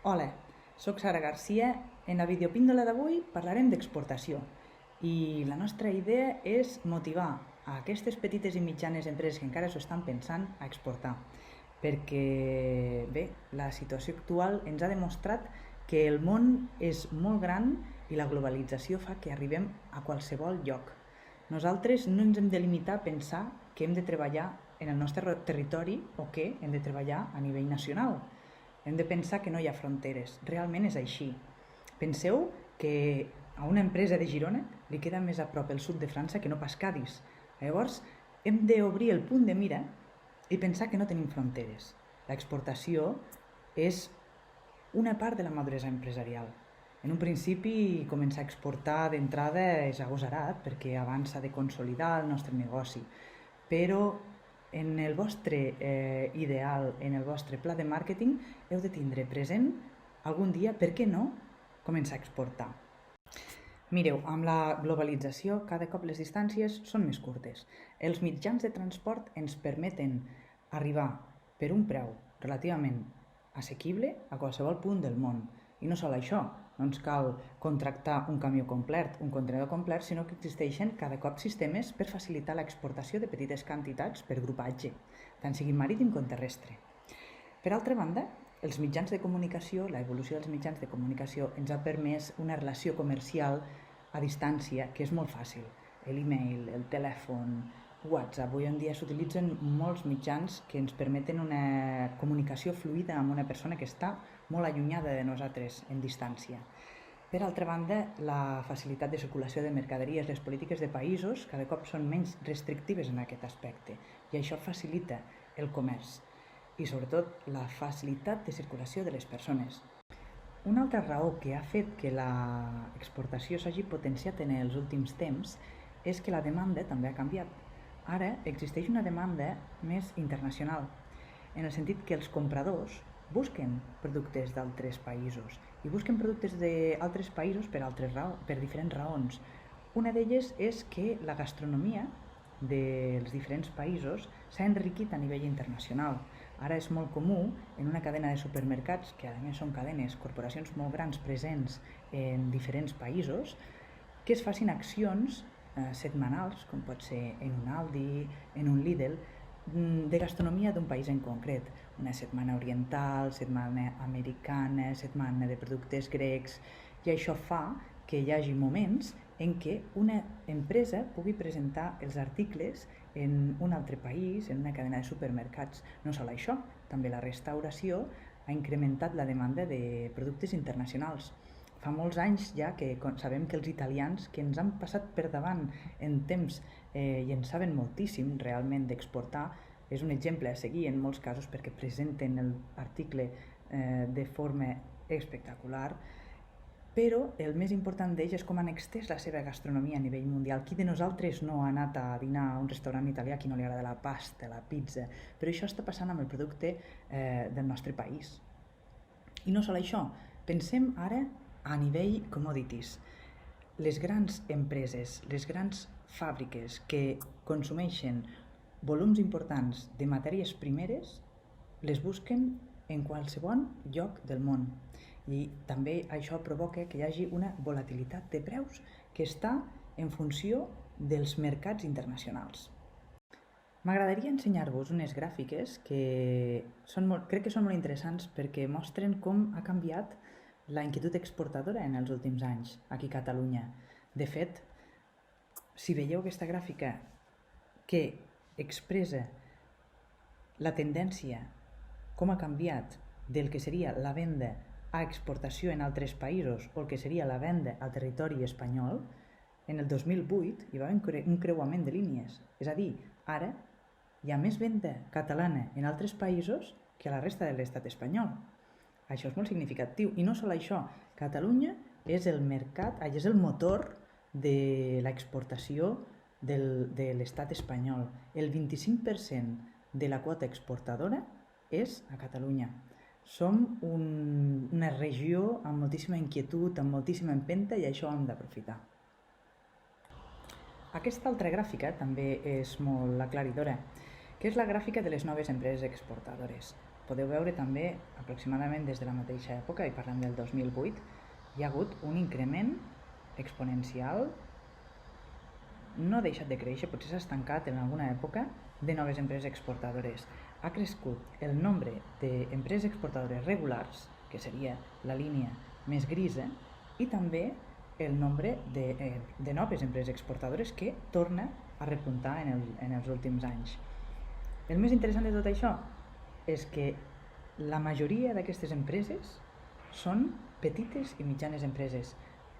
Hola, soc Sara Garcia. En la videopíndola d'avui parlarem d'exportació i la nostra idea és motivar a aquestes petites i mitjanes empreses que encara s'ho estan pensant a exportar, perquè bé, la situació actual ens ha demostrat que el món és molt gran i la globalització fa que arribem a qualsevol lloc. Nosaltres no ens hem de limitar a pensar que hem de treballar en el nostre territori o que hem de treballar a nivell nacional. Hem de pensar que no hi ha fronteres. Realment és així. Penseu que a una empresa de Girona li queda més a prop el sud de França que no pas Cadis. Llavors, hem d'obrir el punt de mira i pensar que no tenim fronteres. L'exportació és una part de la maduresa empresarial. En un principi, començar a exportar d'entrada és agosarat perquè abans s'ha de consolidar el nostre negoci. Però en el vostre ideal, en el vostre pla de màrqueting, heu de tindre present algun dia, per què no, començar a exportar. Mireu, amb la globalització cada cop les distàncies són més curtes. Els mitjans de transport ens permeten arribar per un preu relativament assequible a qualsevol punt del món. I no sol això, no ens cal contractar un camió complet, un contenidor complet, sinó que existeixen cada cop sistemes per facilitar l'exportació de petites quantitats per grupatge, tant sigui marítim com terrestre. Per altra banda, els mitjans de comunicació, l'evolució dels mitjans de comunicació ens ha permès una relació comercial a distància que és molt fàcil. L'email, el telèfon, WhatsApp. Avui en dia s'utilitzen molts mitjans que ens permeten una comunicació fluida amb una persona que està molt allunyada de nosaltres en distància. Per altra banda, la facilitat de circulació de mercaderies, les polítiques de països cada cop són menys restrictives en aquest aspecte i això facilita el comerç i sobretot la facilitat de circulació de les persones. Una altra raó que ha fet que l'exportació s'hagi potenciat en els últims temps és que la demanda també ha canviat. Ara existeix una demanda més internacional, en el sentit que els compradors busquen productes d'altres països i busquen productes d'altres països per diferents raons. Una d'elles és que la gastronomia dels diferents països s'ha enriquit a nivell internacional. Ara és molt comú en una cadena de supermercats, que a més són cadenes, corporacions molt grans presents en diferents països, que es facin accions setmanals, com pot ser en un Aldi, en un Lidl, de gastronomia d'un país en concret. Una setmana oriental, setmana americana, setmana de productes grecs, i això fa que hi hagi moments en què una empresa pugui presentar els articles en un altre país, en una cadena de supermercats. No sol això, també la restauració ha incrementat la demanda de productes internacionals. Fa molts anys ja que sabem que els italians, que ens han passat per davant en temps i en saben moltíssim realment d'exportar, és un exemple a seguir en molts casos perquè presenten l'article de forma espectacular, però el més important d'ells és com han extès la seva gastronomia a nivell mundial. Qui de nosaltres no ha anat a dinar a un restaurant italià qui no li agrada la pasta, la pizza? Però això està passant amb el producte del nostre país. I no sol això, pensem ara a nivell commodities. Les grans empreses, les grans fàbriques que consumeixen volums importants de matèries primeres les busquen en qualsevol lloc del món i també això provoca que hi hagi una volatilitat de preus que està en funció dels mercats internacionals. M'agradaria ensenyar-vos unes gràfiques que crec que són molt interessants perquè mostren com ha canviat la inquietud exportadora en els últims anys aquí a Catalunya. De fet, si veieu aquesta gràfica que expressa la tendència, com ha canviat del que seria la venda a exportació en altres països o el que seria la venda al territori espanyol, en el 2008 hi va haver un creuament de línies. És a dir, ara hi ha més venda catalana en altres països que a la resta de l'estat espanyol. Això és molt significatiu. I no sol això, Catalunya és el mercat, és el motor de l'exportació de l'estat espanyol. El 25% de la quota exportadora és a Catalunya. Som una regió amb moltíssima inquietud, amb moltíssima empenta i això ho hem d'aprofitar. Aquesta altra gràfica també és molt aclaridora, que és la gràfica de les noves empreses exportadores. podeu veure també, aproximadament des de la mateixa època, i parlem del 2008, hi ha hagut un increment exponencial, no ha deixat de créixer, potser s'ha estancat en alguna època, de noves empreses exportadores. Ha crescut el nombre d'empreses exportadores regulars, que seria la línia més grisa, i també el nombre de noves empreses exportadores que torna a repuntar en els últims anys. El més interessant de tot això és que la majoria d'aquestes empreses són petites i mitjanes empreses.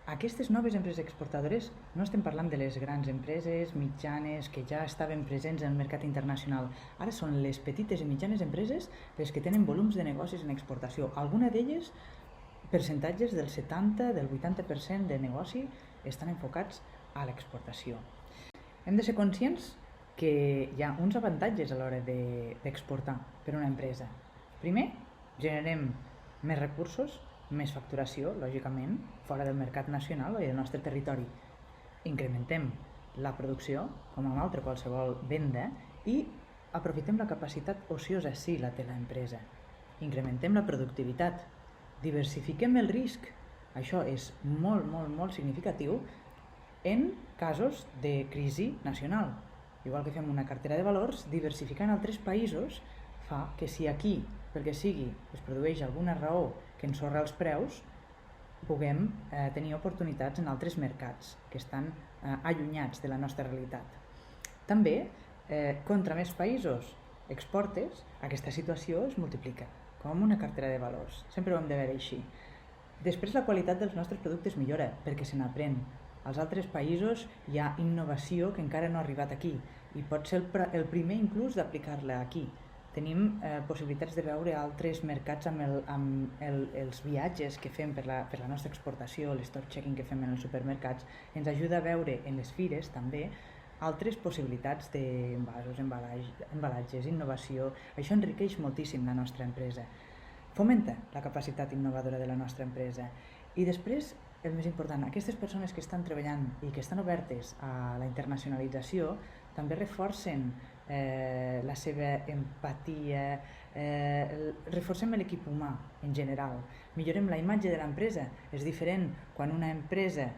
Aquestes noves empreses exportadores no estem parlant de les grans empreses mitjanes que ja estaven presents en el mercat internacional. Ara són les petites i mitjanes empreses les que tenen volums de negocis en exportació. Alguna d'elles, percentatges del 70, del 80% de negoci estan enfocats a l'exportació. Hem de ser conscients que hi ha uns avantatges a l'hora d'exportar per una empresa. Primer, generem més recursos, més facturació, lògicament, fora del mercat nacional o del nostre territori. Incrementem la producció, com amb altra qualsevol venda, i aprofitem la capacitat ociosa si la té l'empresa. Incrementem la productivitat, diversifiquem el risc. Això és molt significatiu en casos de crisi nacional. Igual que fem una cartera de valors, diversificar en altres països fa que si aquí, pel que sigui, es produeix alguna raó que ensorra els preus, puguem tenir oportunitats en altres mercats que estan allunyats de la nostra realitat. També, contra més països exportes, aquesta situació es multiplica, com una cartera de valors. Sempre ho hem de veure així. Després la qualitat dels nostres productes millora, perquè se n'aprèn. Als altres països hi ha innovació que encara no ha arribat aquí i pot ser el primer inclús d'aplicar-la aquí. Tenim possibilitats de veure altres mercats amb els viatges que fem per la nostra exportació, l'stock checking que fem en els supermercats, ens ajuda a veure en les fires també altres possibilitats d'envasos, embalatges, innovació. Això enriqueix moltíssim la nostra empresa. Fomenta la capacitat innovadora de la nostra empresa. I després, el més important, aquestes persones que estan treballant i que estan obertes a la internacionalització també reforcen la seva empatia, reforcem l'equip humà en general, millorem la imatge de l'empresa. És diferent quan una empresa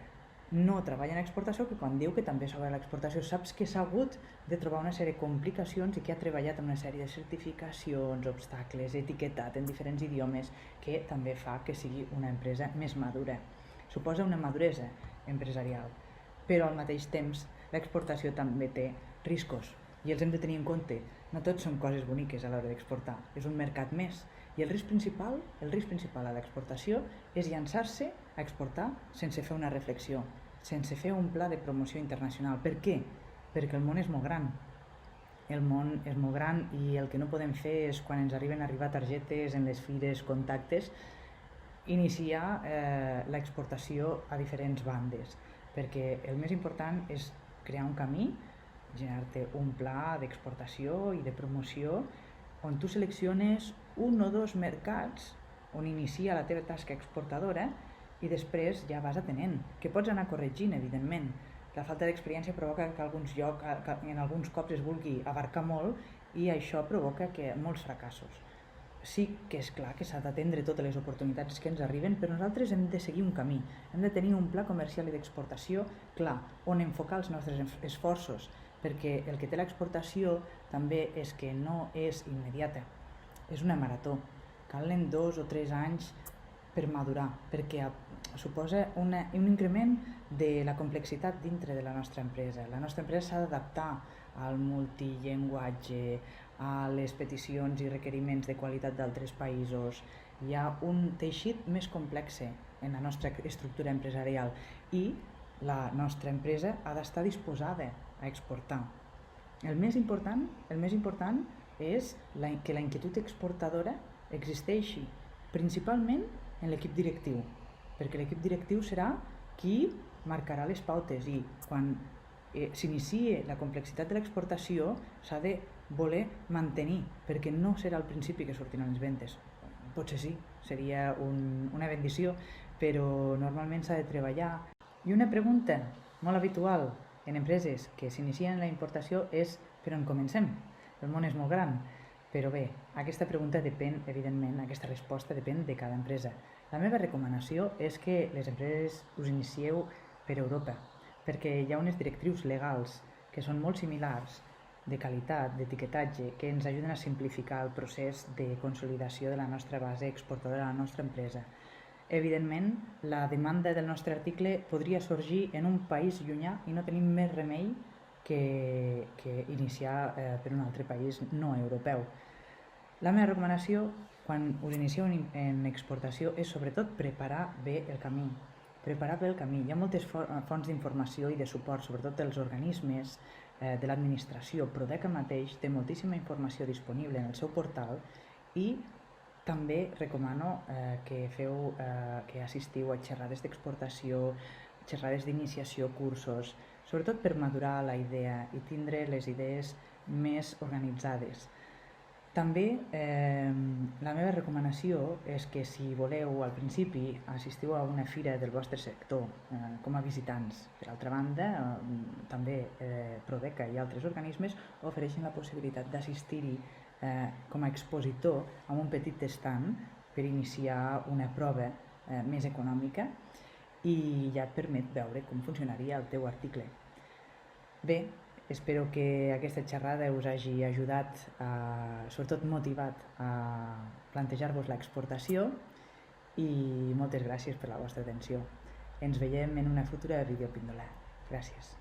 no treballa en exportació que quan diu que també s'obre l'exportació. Saps que s'ha hagut de trobar una sèrie de complicacions i que ha treballat en una sèrie de certificacions, obstacles, etiquetat en diferents idiomes, que també fa que sigui una empresa més madura. Suposa una maduresa empresarial, però al mateix temps l'exportació també té riscos i els hem de tenir en compte. No tots són coses boniques a l'hora d'exportar, és un mercat més. I el risc principal a l'exportació és llançar-se a exportar sense fer una reflexió, sense fer un pla de promoció internacional. Per què? Perquè el món és molt gran. El món és molt gran i el que no podem fer és, quan ens arriben a arribar targetes en les fires, contactes, iniciar l'exportació a diferents bandes, perquè el més important és crear un camí, generar-te un pla d'exportació i de promoció on tu selecciones un o dos mercats on inicia la teva tasca exportadora i després ja vas atenent, que pots anar corregint, evidentment. La falta d'experiència provoca que en alguns cops es vulgui abarcar molt i això provoca molts fracassos. Sí que és clar que s'ha d'atendre totes les oportunitats que ens arriben, però nosaltres hem de seguir un camí, hem de tenir un pla comercial i d'exportació clar, on enfocar els nostres esforços, perquè el que té l'exportació també és que no és immediata, és una marató. Calen 2 o 3 anys per madurar, perquè suposa un increment de la complexitat dintre de la nostra empresa. La nostra empresa s'ha d'adaptar al multillenguatge, a les peticions i requeriments de qualitat d'altres països. Hi ha un teixit més complex en la nostra estructura empresarial i la nostra empresa ha d'estar disposada a exportar. El més important és que la inquietud exportadora existeixi, principalment en l'equip directiu, perquè l'equip directiu serà qui marcarà les pautes i quan s'inicie la complexitat de l'exportació s'ha de voler mantenir, perquè no serà al principi que sortiran les ventes. Potser sí, seria una bendició, però normalment s'ha de treballar. I una pregunta molt habitual en empreses que s'inicien en la importació és: per on comencem? El món és molt gran. Però bé, aquesta pregunta depèn, evidentment, aquesta resposta depèn de cada empresa. La meva recomanació és que les empreses us inicieu per Europa, perquè hi ha unes directrius legals que són molt similars de qualitat, d'etiquetatge, que ens ajuden a simplificar el procés de consolidació de la nostra base exportadora de la nostra empresa. Evidentment, la demanda del nostre article podria sorgir en un país llunyà i no tenim més remei que iniciar per un altre país no europeu. La meva recomanació quan us inicieu en exportació és sobretot preparar bé el camí. Preparar bé el camí. Hi ha moltes fonts d'informació i de suport, sobretot dels organismes, de l'administració. Prodeca mateix té moltíssima informació disponible en el seu portal i també recomano que assistiu a xerrades d'exportació, xerrades d'iniciació, cursos, sobretot per madurar la idea i tindre les idees més organitzades. També la meva recomanació és que si voleu al principi assistiu a una fira del vostre sector com a visitants. Per altra banda, també Prodeca i altres organismes ofereixen la possibilitat d'assistir-hi com a expositor amb un petit estand per iniciar una prova més econòmica i ja et permet veure com funcionaria el teu article. Bé, espero que aquesta xerrada us hagi ajudat, sobretot motivat a plantejar-vos l'exportació i moltes gràcies per la vostra atenció. Ens veiem en una futura videopíndola. Gràcies.